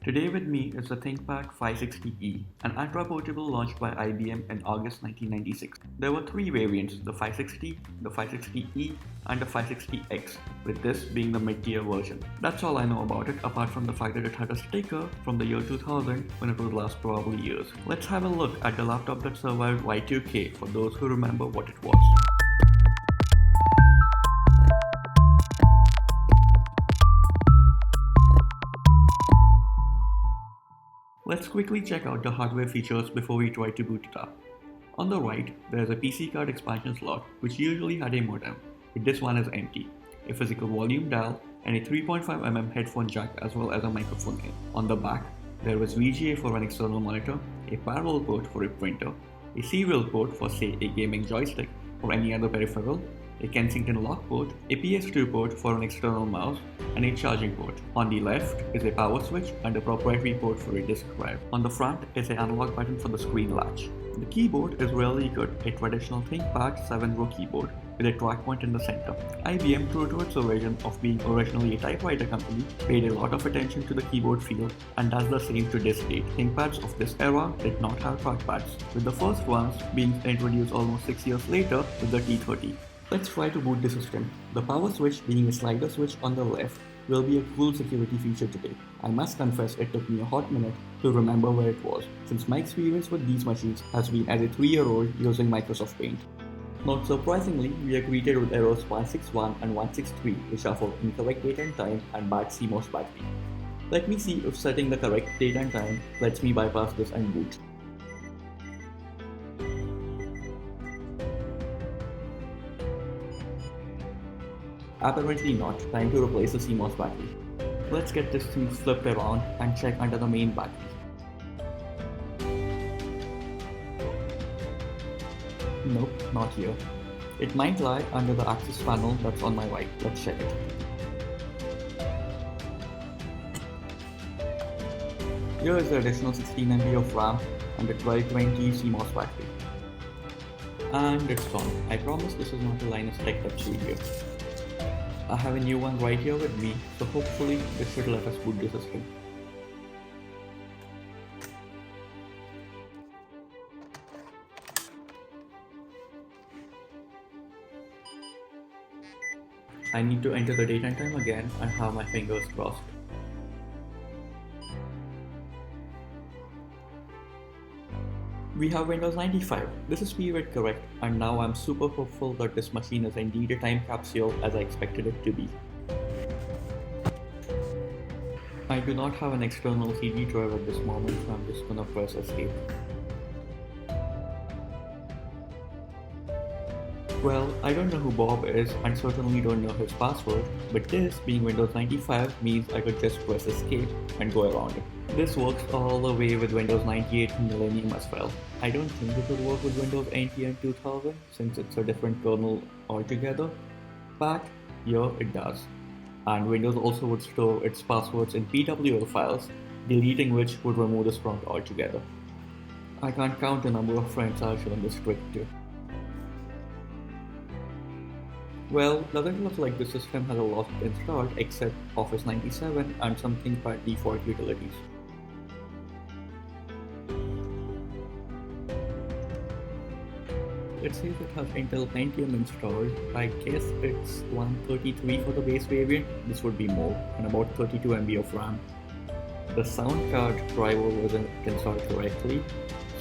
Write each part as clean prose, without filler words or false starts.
Today with me is the Thinkpad 560E, an ultraportable launched by IBM in August 1996. There were three variants, the 560, the 560E, and the 560X, with this being the mid-tier version. That's all I know about it, apart from the fact that it had a sticker from the year 2000 when it would last probably years. Let's have a look at the laptop that survived Y2K for those who remember what it was. Let's quickly check out the hardware features before we try to boot it up. On the right, there is a PC card expansion slot which usually had a modem, but this one is empty, a physical volume dial, and a 3.5mm headphone jack as well as a microphone in. On the back, there is VGA for an external monitor, a parallel port for a printer, a serial port for say a gaming joystick or any other peripheral, a Kensington lock port, a PS2 port for an external mouse, and a charging port. On the left is a power switch and a proprietary port for a disk drive. On the front is an analog button for the screen latch. The keyboard is really good, a traditional ThinkPad 7-row keyboard with a track point in the center. IBM, true to its origin of being originally a typewriter company, paid a lot of attention to the keyboard feel and does the same to this date. ThinkPads of this era did not have trackpads, with the first ones being introduced almost 6 years later with the T30. Let's try to boot the system. The power switch, being a slider switch on the left, will be a cool security feature today. I must confess it took me a hot minute to remember where it was, since my experience with these machines has been as a 3-year-old using Microsoft Paint. Not surprisingly, we are greeted with errors 161 and 163, which are for incorrect date and time and bad CMOS battery. Let me see if setting the correct date and time lets me bypass this and boot. Apparently not. Time to replace the CMOS battery. Let's get this thing flipped around and check under the main battery. Nope, not here. It might lie under the access panel that's on my right. Let's check it. Here is the additional 16MB of RAM and the 1220 CMOS battery. And it's gone. I promise this is not a Linus Tech Tips video. I have a new one right here with me, so hopefully this should let us boot the system. I need to enter the date and time again and have my fingers crossed. We have Windows 95. This is period correct, and now I'm super hopeful that this machine is indeed a time capsule as I expected it to be. I do not have an external CD drive at this moment, so I'm just gonna press escape. Well, I don't know who Bob is and certainly don't know his password, but this, being Windows 95, means I could just press escape and go around it. This works all the way with Windows 98 and Millennium as well. I don't think it would work with Windows NT and 2000 since it's a different kernel altogether, but here it does. And Windows also would store its passwords in PWL files, deleting which would remove this prompt altogether. I can't count the number of friends I've shown this trick to. Well, doesn't look like the system has a lot installed except Office 97 and some ThinkPad default utilities. It says it has Intel Pentium installed. I guess it's 133 for the base variant. This would be more, and about 32MB of RAM. The sound card driver wasn't installed correctly,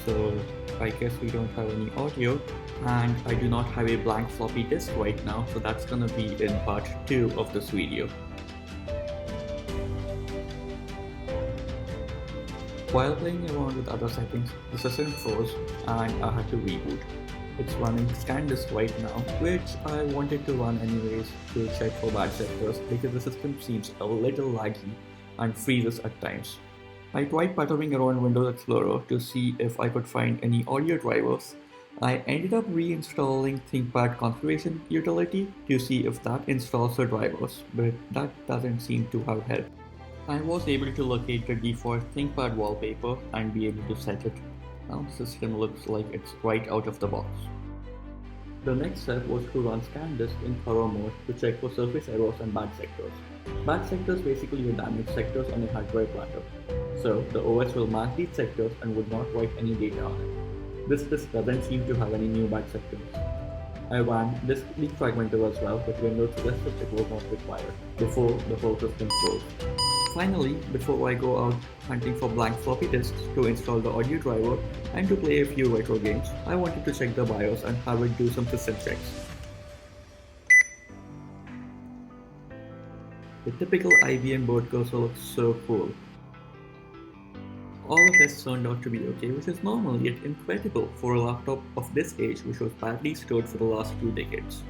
so I guess we don't have any audio, and I do not have a blank floppy disk right now, so that's gonna be in part 2 of this video. While playing around with other settings, the system froze and I had to reboot. It's running ScanDisk right now, which I wanted to run anyways to check for bad sectors because the system seems a little laggy and freezes at times. I tried puttering around Windows Explorer to see if I could find any audio drivers. I ended up reinstalling ThinkPad configuration utility to see if that installs the drivers, but that doesn't seem to have helped. I was able to locate the default ThinkPad wallpaper and be able to set it. Now the system looks like it's right out of the box. The next step was to run ScanDisk in thorough mode to check for surface errors and bad sectors. Bad sectors basically are damaged sectors on a hardware platter. So the OS will mark these sectors and would not write any data on it. This disk doesn't seem to have any new bad sectors. I ran disk defragmenter as well, but Windows suggested it was not required before the whole system froze. Finally, before I go out hunting for blank floppy disks to install the audio driver and to play a few retro games, I wanted to check the BIOS and have it do some system checks. The typical IBM board cursor looks so cool. All the tests turned out to be okay, which is normal yet incredible for a laptop of this age which was badly stored for the last few decades.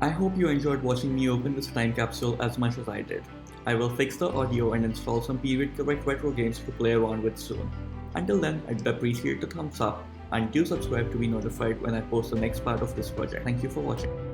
I hope you enjoyed watching me open this time capsule as much as I did. I will fix the audio and install some period correct retro games to play around with soon. Until then, I'd appreciate the thumbs up and do subscribe to be notified when I post the next part of this project. Thank you for watching.